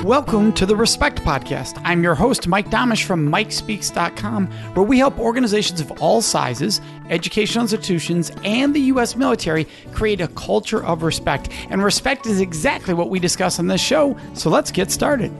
Welcome to the Respect Podcast. I'm your host, Mike Domish from MikeSpeaks.com, where we help organizations of all sizes, educational institutions, and the U.S. military create a culture of respect. And respect is exactly what we discuss on this show, so let's get started.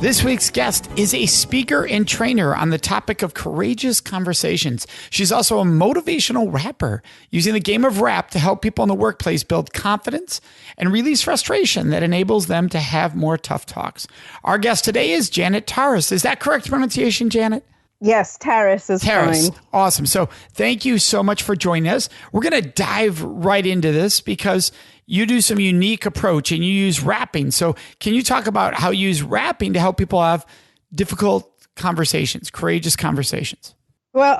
This week's guest is a speaker and trainer on the topic of courageous conversations. She's also a motivational rapper, using the game of rap to help people in the workplace build confidence and release frustration that enables them to have more tough talks. Our guest today is Janet Tarras. Is that correct pronunciation, Janet? Yes, Tarras is fine. Awesome. So thank you so much for joining us. We're going to dive right into this because you do some unique approach and you use rapping. So can you talk about how you use rapping to help people have difficult conversations, courageous conversations? Well,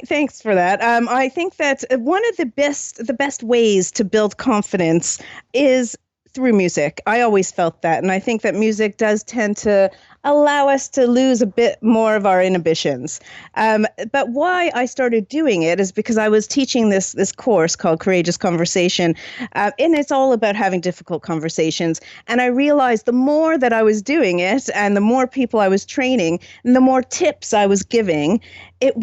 thanks for that. I think that one of the best ways to build confidence is through music. I always felt that. And I think that music does tend to allow us to lose a bit more of our inhibitions. But why I started doing it is because I was teaching this course called Courageous Conversation, and it's all about having difficult conversations. And I realized the more that I was doing it and the more people I was training and the more tips I was giving, it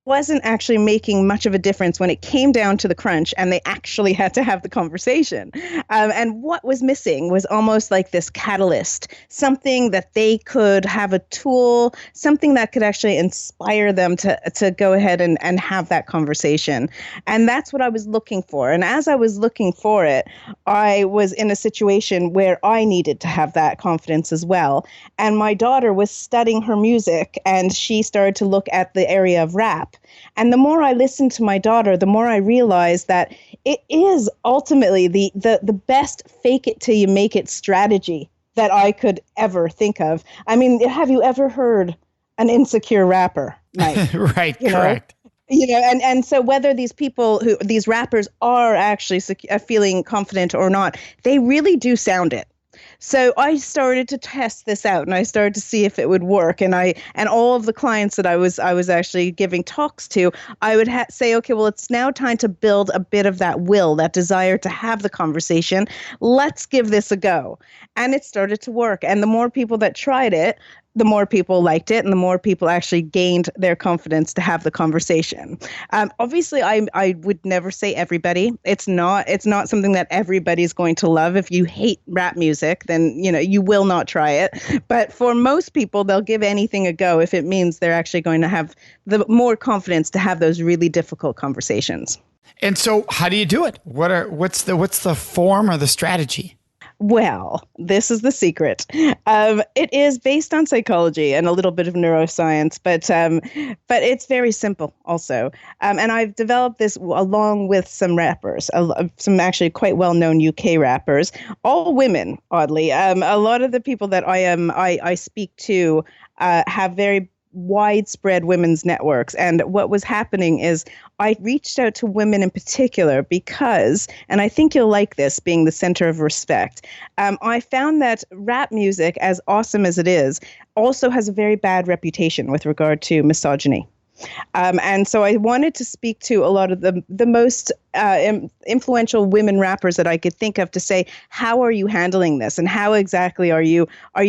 wasn't actually making much of a difference when it came down to the crunch and they actually had to have the conversation. And what was missing was almost like this catalyst, something that they could have a tool, something that could actually inspire them to go ahead and have that conversation. And that's what I was looking for. And as I was looking for it, I was in a situation where I needed to have that confidence as well. And my daughter was studying her music and she started to look at the area of rap. And the more I listened to my daughter, the more I realized that it is ultimately the best fake it till you make it strategy that I could ever think of. I mean, have you ever heard an insecure rapper, Mike? Right, correct. And so whether these rappers are actually feeling confident or not, they really do sound it. So I started to test this out and I started to see if it would work. And all of the clients that I was actually giving talks to, I would say, okay, well, it's now time to build a bit of that will, that desire to have the conversation. Let's give this a go. And it started to work. And the more people that tried it, the more people liked it and the more people actually gained their confidence to have the conversation. Obviously, I would never say everybody. It's not something that everybody's going to love. If you hate rap music, then, you will not try it. But for most people, they'll give anything a go if it means they're actually going to have the more confidence to have those really difficult conversations. And so how do you do it? What's the form or the strategy? Well, this is the secret. It is based on psychology and a little bit of neuroscience, but it's very simple also. And I've developed this along with some rappers, some actually quite well-known UK rappers, all women, oddly. A lot of the people that I speak to have very widespread women's networks. And what was happening is I reached out to women in particular because, and I think you'll like this being the center of respect, I found that rap music, as awesome as it is, also has a very bad reputation with regard to misogyny. And so I wanted to speak to a lot of the most influential women rappers that I could think of to say, how are you handling this? And how exactly are you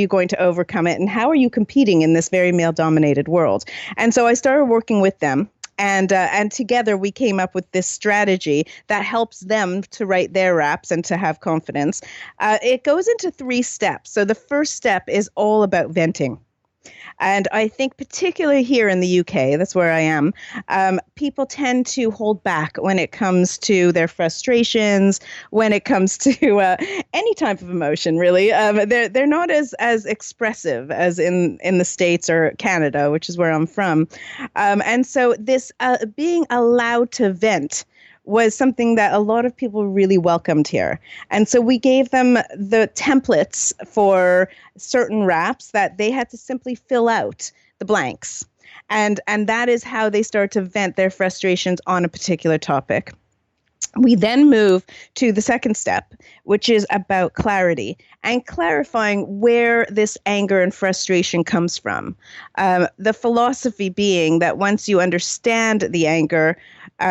going to overcome it? And how are you competing in this very male-dominated world? And so I started working with them. And together we came up with this strategy that helps them to write their raps and to have confidence. It goes into 3 steps. So the first step is all about venting. And I think particularly here in the UK, that's where I am, people tend to hold back when it comes to their frustrations, when it comes to any type of emotion, really. They're not as expressive as in the States or Canada, which is where I'm from. And so this being allowed to vent was something that a lot of people really welcomed here. And so we gave them the templates for certain raps that they had to simply fill out the blanks. And that is how they start to vent their frustrations on a particular topic. We then move to the second step, which is about clarity and clarifying where this anger and frustration comes from. The philosophy being that once you understand the anger,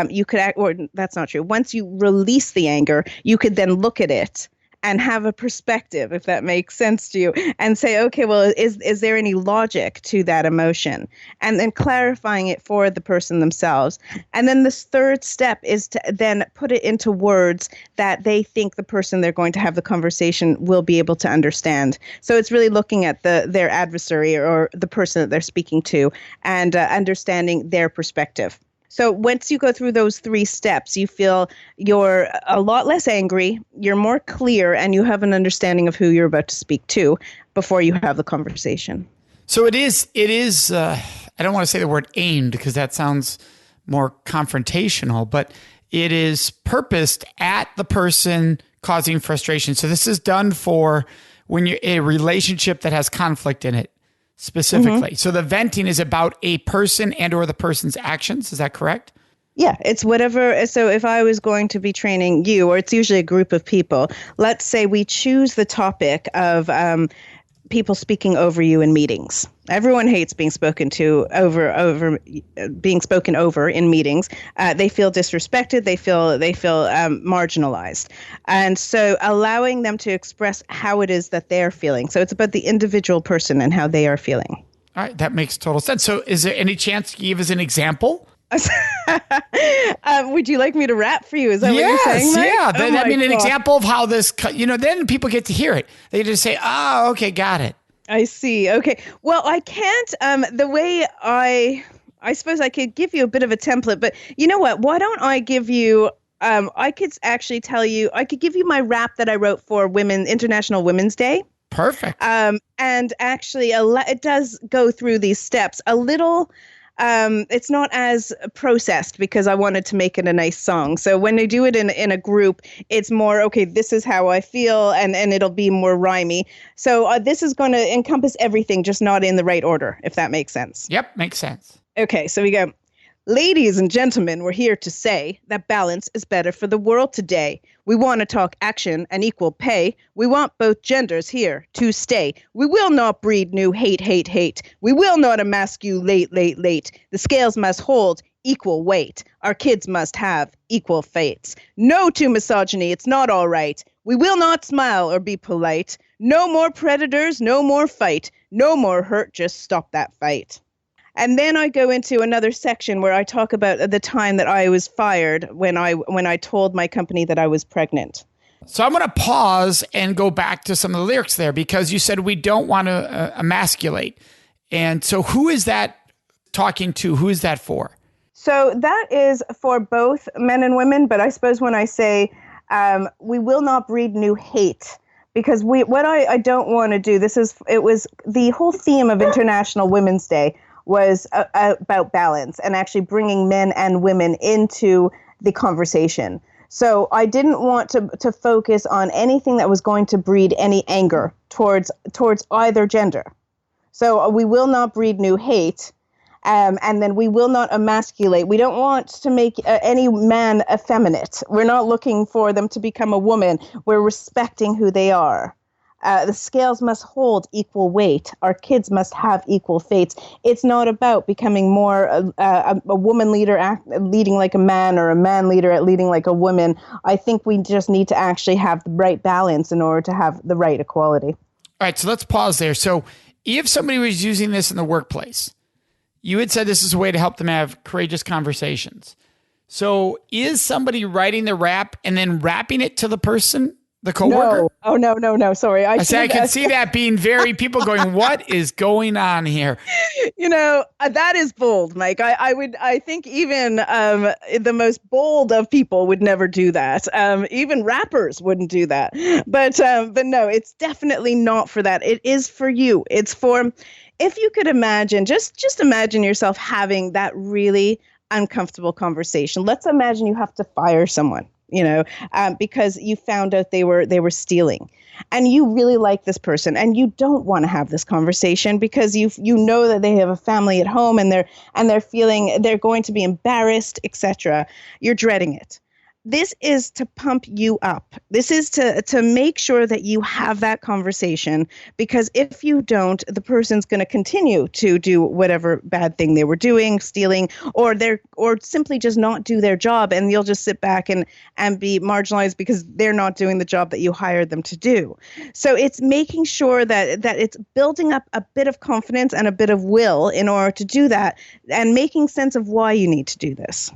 you could act, or that's not true. Once you release the anger, you could then look at it and have a perspective, if that makes sense to you, and say, okay, well, is there any logic to that emotion? And then clarifying it for the person themselves. And then this third step is to then put it into words that they think the person they're going to have the conversation will be able to understand. So it's really looking at their adversary or the person that they're speaking to and understanding their perspective. So once you go through those 3 steps, you feel you're a lot less angry, you're more clear, and you have an understanding of who you're about to speak to before you have the conversation. So it is. I don't want to say the word aimed because that sounds more confrontational, but it is purposed at the person causing frustration. So this is done for when you're in a relationship that has conflict in it. Specifically. So the venting is about a person and or the person's actions. Is that correct? Yeah, it's whatever. So if I was going to be training you, or it's usually a group of people, let's say we choose the topic of people speaking over you in meetings. Everyone hates being spoken over in meetings. They feel disrespected. They feel marginalized. And so allowing them to express how it is that they're feeling. So it's about the individual person and how they are feeling. All right. That makes total sense. So is there any chance you give us an example? Would you like me to rap for you? Is that what you're saying, Mike? Yeah. An example of how this, then people get to hear it. They just say, oh, okay, got it. I see. Okay. Well, I can't, the way I suppose I could give you a bit of a template, but you know what? Why don't I give you, I could actually tell you, I could give you my rap that I wrote for International Women's Day. Perfect. And actually it does go through these steps a little. It's not as processed because I wanted to make it a nice song. So when they do it in a group, it's more, okay, this is how I feel, and it'll be more rhymey. So this is going to encompass everything, just not in the right order, if that makes sense. Yep, makes sense. Okay, so we go. Ladies and gentlemen, we're here to say that balance is better for the world today. We want to talk action and equal pay. We want both genders here to stay. We will not breed new hate. We will not emasculate late. The scales must hold equal weight. Our kids must have equal fates. No to misogyny, it's not all right. We will not smile or be polite. No more predators, no more fight. No more hurt, just stop that fight. And then I go into another section where I talk about the time that I was fired when I told my company that I was pregnant. So I'm going to pause and go back to some of the lyrics there because you said we don't want to emasculate. And so who is that talking to? Who is that for? So that is for both men and women. But I suppose when I say we will not breed new hate, because what I don't want to do, it was the whole theme of International Women's Day was about balance and actually bringing men and women into the conversation. So I didn't want to focus on anything that was going to breed any anger towards either gender. So we will not breed new hate, and then we will not emasculate. We don't want to make any man effeminate. We're not looking for them to become a woman. We're respecting who they are. The scales must hold equal weight. Our kids must have equal fates. It's not about becoming more a woman leader leading like a man or a man leader leading like a woman. I think we just need to actually have the right balance in order to have the right equality. All right, so let's pause there. So if somebody was using this in the workplace, you had said this is a way to help them have courageous conversations. So is somebody writing the rap and then rapping it to the person? The coworker? No. Oh, no. Sorry. I can see that being very people going, what is going on here? That is bold, Mike. I think even the most bold of people would never do that. Even rappers wouldn't do that. But no, it's definitely not for that. It is for you. It's for, if you could imagine, just imagine yourself having that really uncomfortable conversation. Let's imagine you have to fire someone. Because you found out they were stealing, and you really like this person, and you don't want to have this conversation because you know that they have a family at home, and they're feeling they're going to be embarrassed, etc. You're dreading it, This is to pump you up. This is to make sure that you have that conversation, because if you don't, the person's going to continue to do whatever bad thing they were doing, stealing, or simply just not do their job, and you'll just sit back and be marginalized because they're not doing the job that you hired them to do. So it's making sure that it's building up a bit of confidence and a bit of will in order to do that, and making sense of why you need to do this.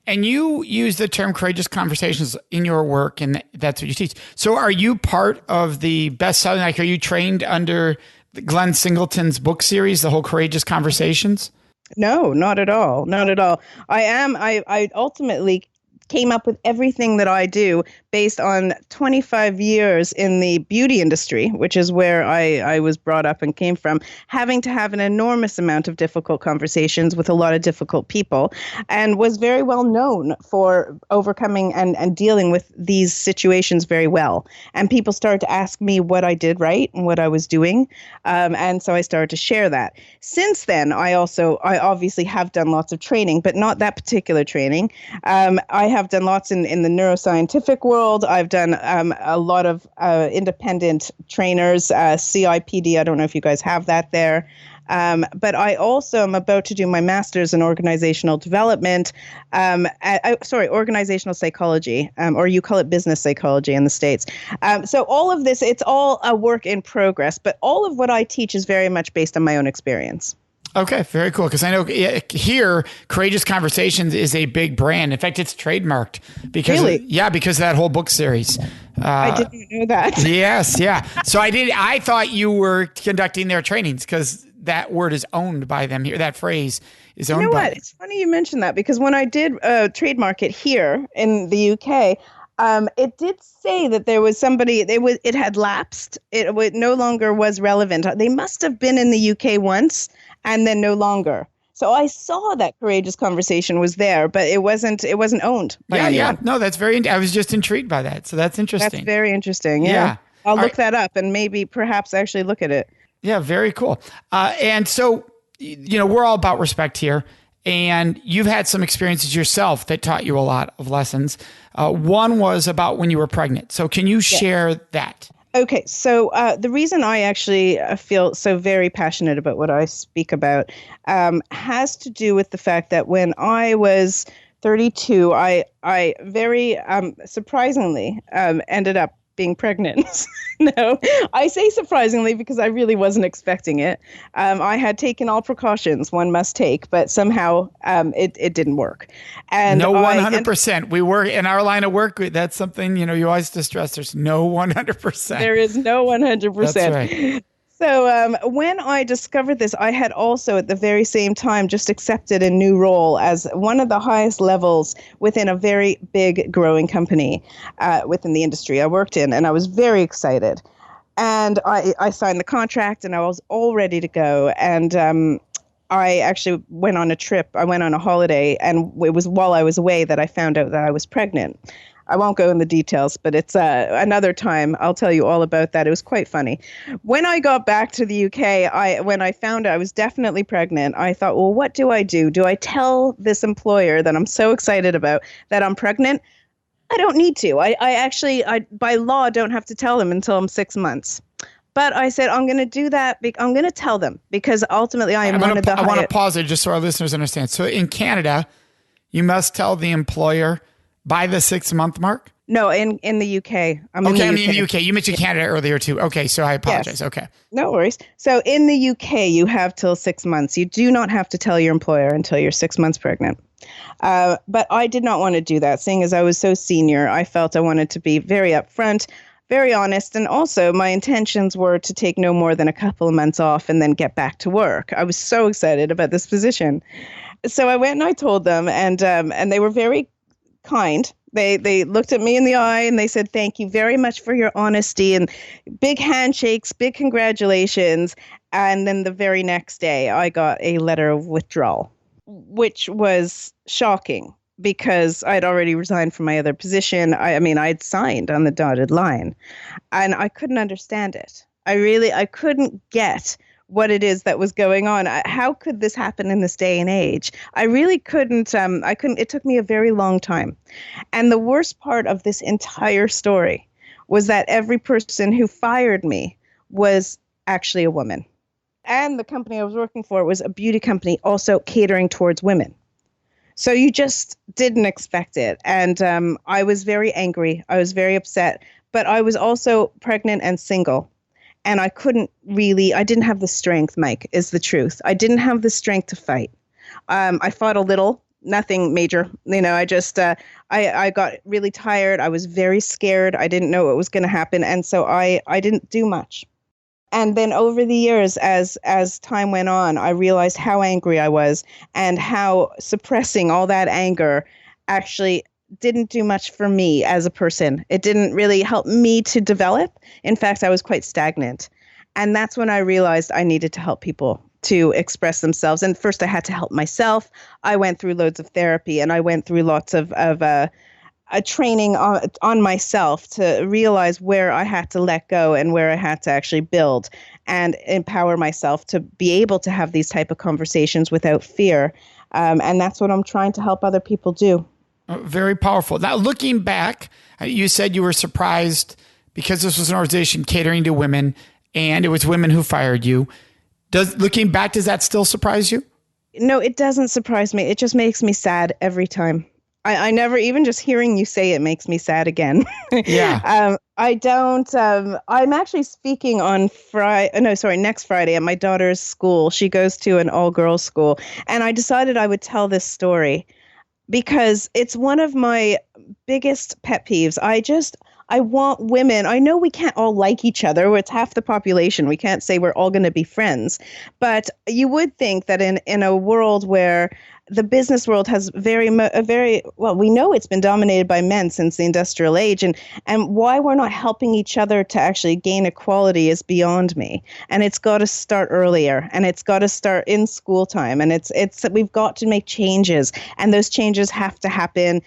And you use the term courageous conversations in your work, and that's what you teach. So are you part of the Bestselling? Like, are you trained under Glenn Singleton's book series, the whole Courageous Conversations? No, not at all. Not at all. I ultimately came up with everything that I do based on 25 years in the beauty industry, which is where I was brought up and came from, having to have an enormous amount of difficult conversations with a lot of difficult people, and was very well known for overcoming and dealing with these situations very well. And people started to ask me what I did right and what I was doing. And so I started to share that. Since then, I obviously have done lots of training, but not that particular training. I have done lots in the neuroscientific world. I've done a lot of independent trainers, CIPD. I don't know if you guys have that there. But I also am about to do my master's in organizational development, organizational psychology, or you call it business psychology in the States. So all of this, it's all a work in progress, but all of what I teach is very much based on my own experience. Okay, very cool. Because I know here, Courageous Conversations is a big brand. In fact, it's trademarked because because of that whole book series. I didn't know that. Yes, yeah. So I thought you were conducting their trainings because that word is owned by them here. That phrase is owned by them. You know what? It's funny you mentioned that, because when I did trademark it here in the UK, it did say that there was somebody, it had lapsed. It no longer was relevant. They must have been in the UK once and then no longer. So I saw that Courageous Conversation was there, but it wasn't owned by anyone. Yeah. No, that's I was just intrigued by that. So that's interesting. That's very interesting. Yeah. I'll look that up and perhaps actually look at it. Yeah, very cool. And so, we're all about respect here. And you've had some experiences yourself that taught you a lot of lessons. One was about when you were pregnant. So can you share that? Okay, so the reason I actually feel so very passionate about what I speak about has to do with the fact that when I was 32, I very surprisingly ended up being pregnant. No, I say surprisingly because I really wasn't expecting it. I had taken all precautions one must take, but somehow it didn't work. And no 100%. We work in our line of work. That's something, you always stress. There's no 100%. There is no 100%. That's right. So when I discovered this, I had also at the very same time just accepted a new role as one of the highest levels within a very big growing company within the industry I worked in. And I was very excited. And I signed the contract and I was all ready to go. And I actually went on a trip. I went on a holiday, and it was while I was away that I found out that I was pregnant. I won't go in the details, but it's another time. I'll tell you all about that. It was quite funny. When I got back to the UK, when I found out I was definitely pregnant, I thought, well, what do I do? Do I tell this employer that I'm so excited about that I'm pregnant? I don't need to. I actually, by law, don't have to tell them until I'm 6 months. But I said, I'm going to do that. I'm going to tell them because ultimately I want to pause it just so our listeners understand. So in Canada, you must tell the employer by the 6 month mark? No, in the UK. I'm in the UK. You mentioned Canada earlier too. Okay, so I apologize. Yes. Okay. No worries. So in the UK, you have till 6 months. You do not have to tell your employer until you're 6 months pregnant. But I did not want to do that. Seeing as I was so senior, I felt I wanted to be very upfront, very honest. And also my intentions were to take no more than a couple of months off and then get back to work. I was so excited about this position. So I went and I told them, and they were very kind. They looked at me in the eye and they said, thank you very much for your honesty, and big handshakes, big congratulations. And then the very next day I got a letter of withdrawal, which was shocking because I'd already resigned from my other position. I'd signed on the dotted line and I couldn't understand it. I couldn't get what it is that was going on. How could this happen in this day and age? I really couldn't. I couldn't. It took me a very long time. And the worst part of this entire story was that every person who fired me was actually a woman. And the company I was working for was a beauty company also catering towards women. So you just didn't expect it. And I was very angry. I was very upset. But I was also pregnant and single. And I didn't have the strength, Mike, is the truth. I didn't have the strength to fight. I fought a little, nothing major. I just, I got really tired. I was very scared. I didn't know what was going to happen. And so I didn't do much. And then over the years, as time went on, I realized how angry I was and how suppressing all that anger actually didn't do much for me as a person. It didn't really help me to develop. In fact, I was quite stagnant. And that's when I realized I needed to help people to express themselves. And first I had to help myself. I went through loads of therapy and I went through lots of a training on myself to realize where I had to let go and where I had to actually build and empower myself to be able to have these type of conversations without fear. And that's what I'm trying to help other people do. Very powerful. Now, looking back, you said you were surprised because this was an organization catering to women and it was women who fired you. Looking back, does that still surprise you? No, it doesn't surprise me. It just makes me sad every time. I never, even just hearing you say it makes me sad again. Yeah. I don't, I'm actually speaking on next Friday at my daughter's school. She goes to an all-girls school. And I decided I would tell this story because it's one of my biggest pet peeves. I want women. I know we can't all like each other. It's half the population. We can't say we're all going to be friends. But you would think that in a world where the business world has we know it's been dominated by men since the industrial age, and why we're not helping each other to actually gain equality is beyond me. And it's got to start earlier, and it's got to start in school time, and we've got to make changes, and those changes have to happen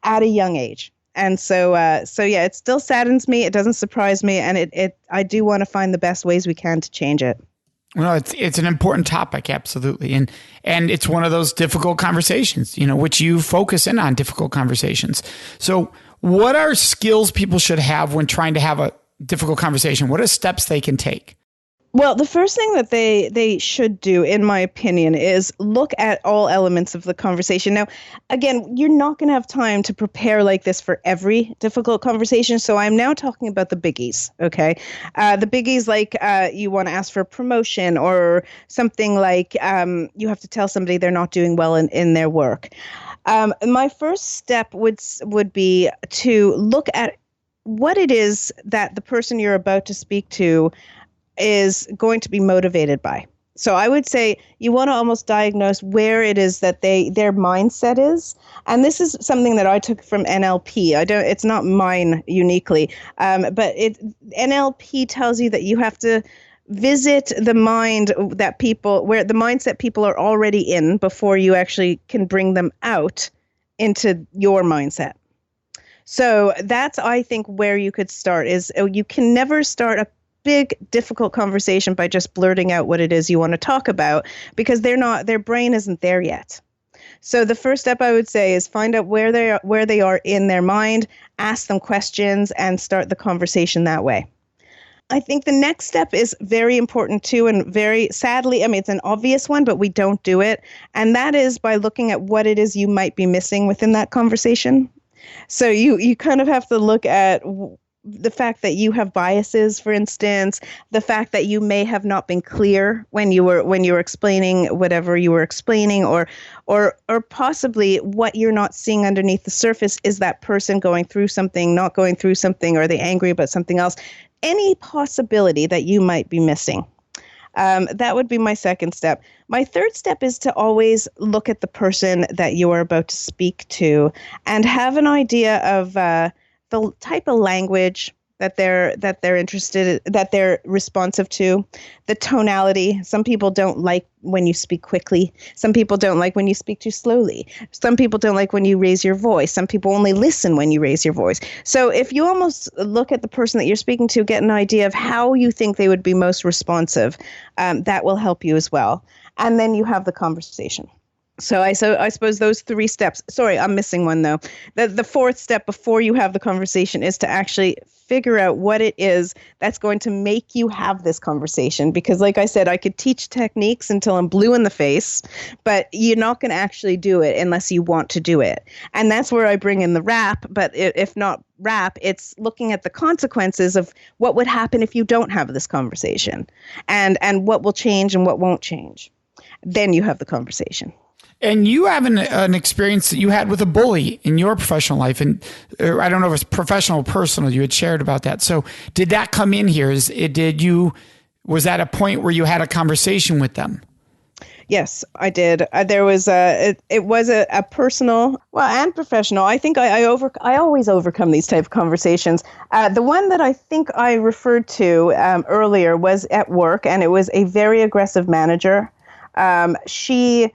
at a young age. And so yeah, it still saddens me. It doesn't surprise me, and I do want to find the best ways we can to change it. Well, it's an important topic, absolutely. And it's one of those difficult conversations, which you focus in on, difficult conversations. So what are skills people should have when trying to have a difficult conversation? What are steps they can take? Well, the first thing that they should do, in my opinion, is look at all elements of the conversation. Now, again, you're not going to have time to prepare like this for every difficult conversation. So I'm now talking about the biggies, okay? The biggies like you want to ask for a promotion or something like you have to tell somebody they're not doing well in their work. My first step would be to look at what it is that the person you're about to speak to is going to be motivated by. So I would say you want to almost diagnose where it is that their mindset is. And this is something that I took from NLP. It's not mine uniquely, but NLP tells you that you have to visit the mind where the mindset people are already in before you actually can bring them out into your mindset. So that's, I think, where you could start is you can never start a big, difficult conversation by just blurting out what it is you want to talk about because their brain isn't there yet. So the first step I would say is find out where they are in their mind, ask them questions, and start the conversation that way. I think the next step is very important too, and very sadly, it's an obvious one, but we don't do it. And that is by looking at what it is you might be missing within that conversation. So you kind of have to look at the fact that you have biases, for instance, the fact that you may have not been clear when you were explaining whatever you were explaining, or possibly what you're not seeing underneath the surface is that person going through something, not going through something, or are they angry about something else? Any possibility that you might be missing. That would be my second step. My third step is to always look at the person that you are about to speak to and have an idea of the type of language that they're interested, that they're responsive to, the tonality. Some people don't like when you speak quickly. Some people don't like when you speak too slowly. Some people don't like when you raise your voice. Some people only listen when you raise your voice. So if you almost look at the person that you're speaking to, get an idea of how you think they would be most responsive, that will help you as well. And then you have the conversation. So I suppose those 3 steps. Sorry, I'm missing one though. The 4th step before you have the conversation is to actually figure out what it is that's going to make you have this conversation. Because like I said, I could teach techniques until I'm blue in the face, but you're not going to actually do it unless you want to do it. And that's where I bring in the rap. But if not rap, it's looking at the consequences of what would happen if you don't have this conversation, and what will change and what won't change. Then you have the conversation. And you have an experience that you had with a bully in your professional life. And I don't know if it's professional or personal. You had shared about that. So did that come in here? Was that a point where you had a conversation with them? Yes, I did. There was it was a personal, well, and professional. I think I always overcome these type of conversations. The one that I think I referred to earlier was at work, and it was a very aggressive manager. She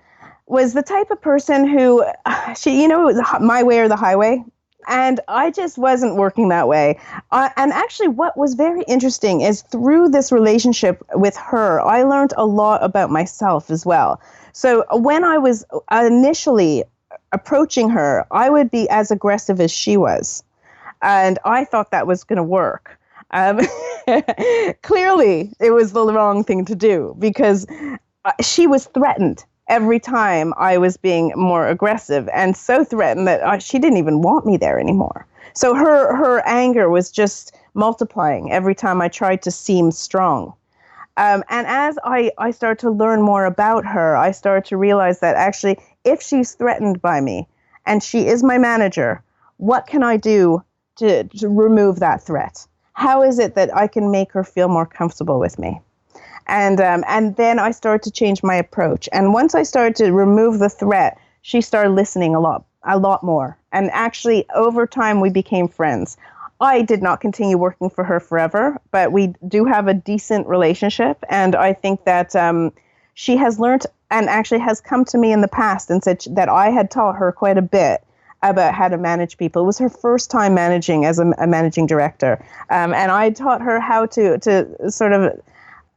was the type of person who, it was my way or the highway. And I just wasn't working that way. And actually, what was very interesting is through this relationship with her, I learned a lot about myself as well. So when I was initially approaching her, I would be as aggressive as she was. And I thought that was going to work. Clearly, it was the wrong thing to do because she was threatened every time I was being more aggressive, and so threatened that she didn't even want me there anymore. So her anger was just multiplying every time I tried to seem strong. And as I started to learn more about her, I started to realize that actually, if she's threatened by me and she is my manager, what can I do to remove that threat? How is it that I can make her feel more comfortable with me? And then I started to change my approach. And once I started to remove the threat, she started listening a lot more. And actually, over time, we became friends. I did not continue working for her forever, but we do have a decent relationship. And I think that she has learned and actually has come to me in the past and said that I had taught her quite a bit about how to manage people. It was her first time managing as a managing director. And I taught her how to sort of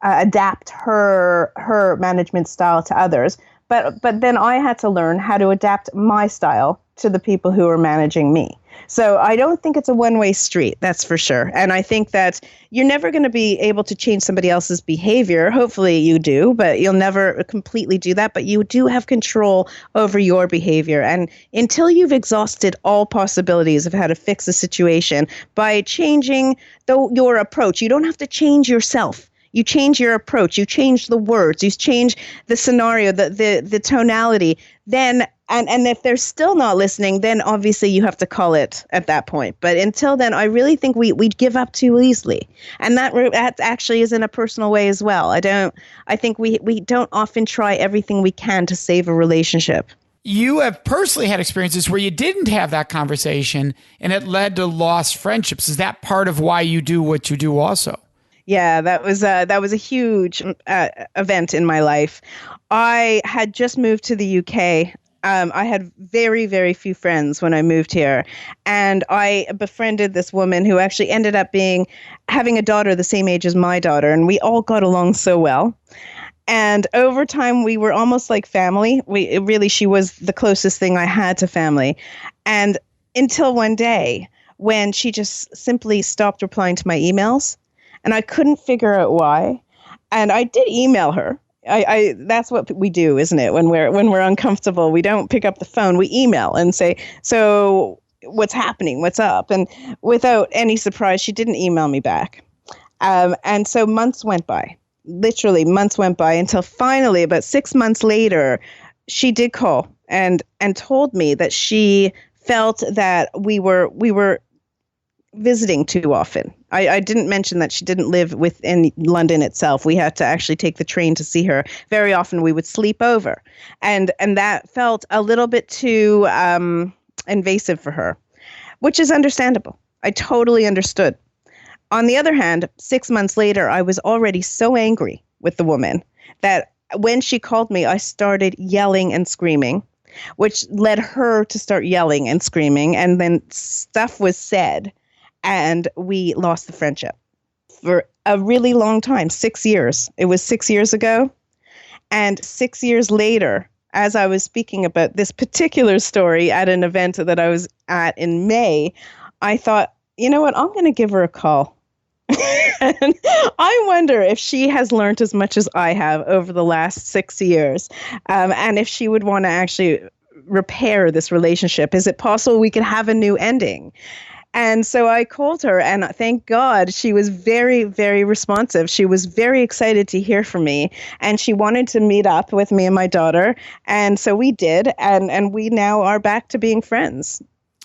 adapt her management style to others. But then I had to learn how to adapt my style to the people who are managing me. So I don't think it's a one-way street, that's for sure. And I think that you're never going to be able to change somebody else's behavior. Hopefully you do, but you'll never completely do that. But you do have control over your behavior. And until you've exhausted all possibilities of how to fix a situation by changing your approach, you don't have to change yourself. You change your approach, you change the words, you change the scenario, the tonality. Then, and if they're still not listening, then obviously you have to call it at that point. But until then, I really think we give up too easily. And that actually is in a personal way as well. I think we don't often try everything we can to save a relationship. You have personally had experiences where you didn't have that conversation and it led to lost friendships. Is that part of why you do what you do also? Yeah, that was a huge event in my life. I had just moved to the UK. I had very, very few friends when I moved here. And I befriended this woman who actually ended up having a daughter the same age as my daughter. And we all got along so well. And over time, we were almost like family. She was the closest thing I had to family. And until one day when she just simply stopped replying to my emails. And I couldn't figure out why. And I did email her. That's what we do, isn't it? When we're uncomfortable, we don't pick up the phone. We email and say, so what's happening? What's up? And without any surprise, she didn't email me back. And so months went by, literally months went by until finally about 6 months later, she did call and told me that she felt that we were visiting too often. I didn't mention that she didn't live within London itself. We had to actually take the train to see her. Very often we would sleep over. And that felt a little bit too invasive for her, which is understandable. I totally understood. On the other hand, 6 months later, I was already so angry with the woman that when she called me, I started yelling and screaming, which led her to start yelling and screaming. And then stuff was said and we lost the friendship for a really long time, 6 years. It was 6 years ago. And 6 years later, as I was speaking about this particular story at an event that I was at in May, I thought, you know what, I'm going to give her a call. And I wonder if she has learned as much as I have over the last 6 years, and if she would want to actually repair this relationship. Is it possible we could have a new ending? And so I called her, and thank God she was very, very responsive. She was very excited to hear from me, and she wanted to meet up with me and my daughter. And so we did, and we now are back to being friends.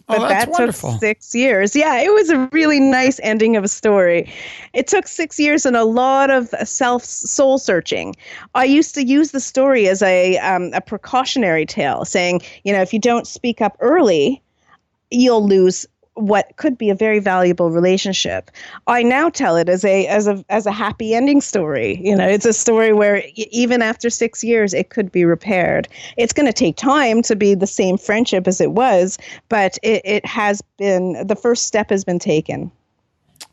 But that's that wonderful. took 6 years. Yeah, it was a really nice ending of a story. It took 6 years and a lot of soul searching. I used to use the story as a precautionary tale, saying, if you don't speak up early, you'll lose what could be a very valuable relationship. I now tell it as a happy ending story. It's a story where even after 6 years, it could be repaired. It's going to take time to be the same friendship as it was, but it has been, the first step has been taken.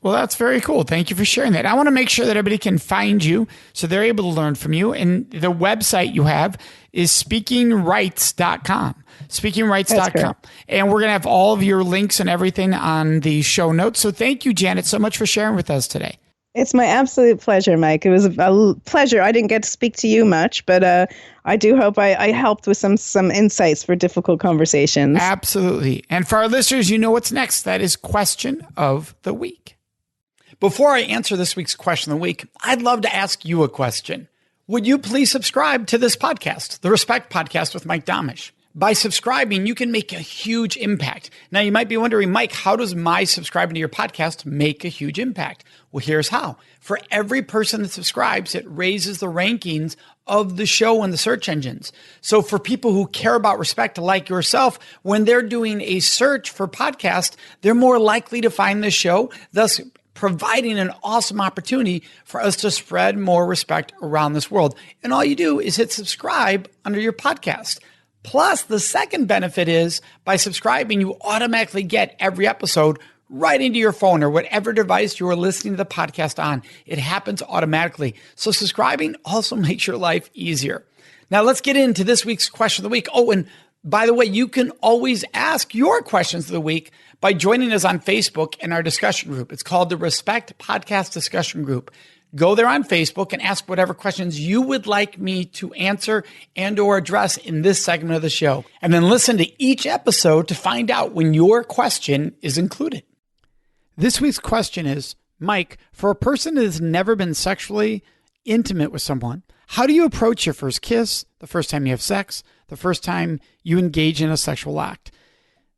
Well, that's very cool. Thank you for sharing that. I want to make sure that everybody can find you so they're able to learn from you. And the website you have is speakingrights.com. Speakingrights.com. And we're going to have all of your links and everything on the show notes. So thank you, Janet, so much for sharing with us today. It's my absolute pleasure, Mike. It was a pleasure. I didn't get to speak to you much, but I do hope I helped with some insights for difficult conversations. Absolutely. And for our listeners, you know what's next. That is Question of the Week. Before I answer this week's question of the week, I'd love to ask you a question. Would you please subscribe to this podcast, the Respect Podcast with Mike Domish? By subscribing, you can make a huge impact. Now, you might be wondering, Mike, how does my subscribing to your podcast make a huge impact? Well, here's how. For every person that subscribes, it raises the rankings of the show in the search engines. So for people who care about respect like yourself, when they're doing a search for podcast, they're more likely to find the show, thus providing an awesome opportunity for us to spread more respect around this world. And all you do is hit subscribe under your podcast. Plus, the second benefit is by subscribing, you automatically get every episode right into your phone or whatever device you are listening to the podcast on. It happens automatically. So subscribing also makes your life easier. Now, let's get into this week's question of the week. Oh, and by the way, you can always ask your questions of the week by joining us on Facebook in our discussion group. It's called the Respect Podcast Discussion Group. Go there on Facebook and ask whatever questions you would like me to answer and or address in this segment of the show. And then listen to each episode to find out when your question is included. This week's question is, Mike, for a person that has never been sexually intimate with someone, how do you approach your first kiss, the first time you have sex, the first time you engage in a sexual act?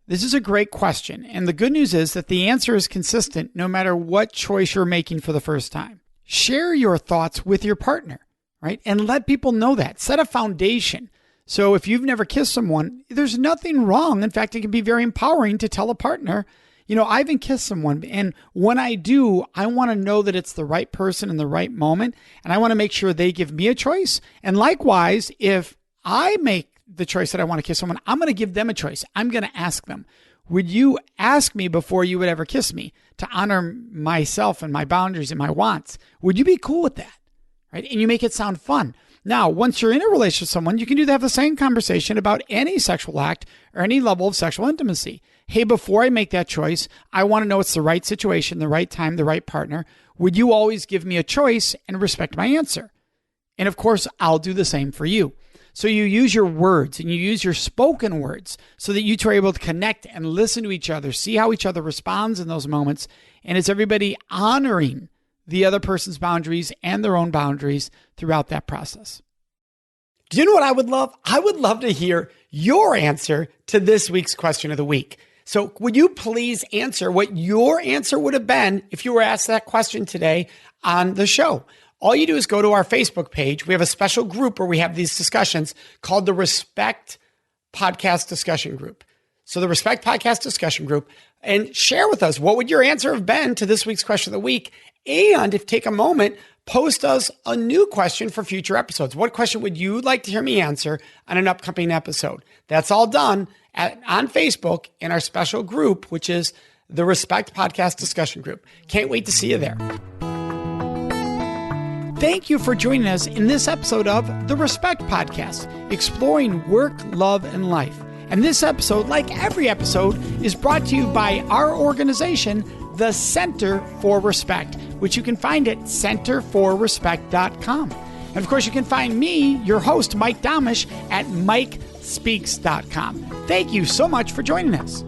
This is a great question. And the good news is that the answer is consistent no matter what choice you're making for the first time. Share your thoughts with your partner, right? And let people know that. Set a foundation. So if you've never kissed someone, there's nothing wrong. In fact, it can be very empowering to tell a partner, I haven't kissed someone. And when I do, I want to know that it's the right person in the right moment. And I want to make sure they give me a choice. And likewise, if I make the choice that I want to kiss someone, I'm going to give them a choice. I'm going to ask them, would you ask me before you would ever kiss me to honor myself and my boundaries and my wants? Would you be cool with that? Right? And you make it sound fun. Now, once you're in a relationship with someone, you can have the same conversation about any sexual act or any level of sexual intimacy. Hey, before I make that choice, I want to know it's the right situation, the right time, the right partner. Would you always give me a choice and respect my answer? And of course, I'll do the same for you. So you use your words and you use your spoken words so that you two are able to connect and listen to each other, see how each other responds in those moments. And it's everybody honoring the other person's boundaries and their own boundaries throughout that process. Do you know what I would love? I would love to hear your answer to this week's question of the week. So would you please answer what your answer would have been if you were asked that question today on the show? All you do is go to our Facebook page. We have a special group where we have these discussions called the Respect Podcast Discussion Group. So the Respect Podcast Discussion Group, and share with us what would your answer have been to this week's question of the week. And if take a moment, post us a new question for future episodes. What question would you like to hear me answer on an upcoming episode? That's all done on Facebook in our special group, which is the Respect Podcast Discussion Group. Can't wait to see you there. Thank you for joining us in this episode of the Respect Podcast, exploring work, love, and life. And this episode, like every episode, is brought to you by our organization, the Center for Respect, which you can find at centerforrespect.com. And of course, you can find me, your host, Mike Domish, at mikespeaks.com. Thank you so much for joining us.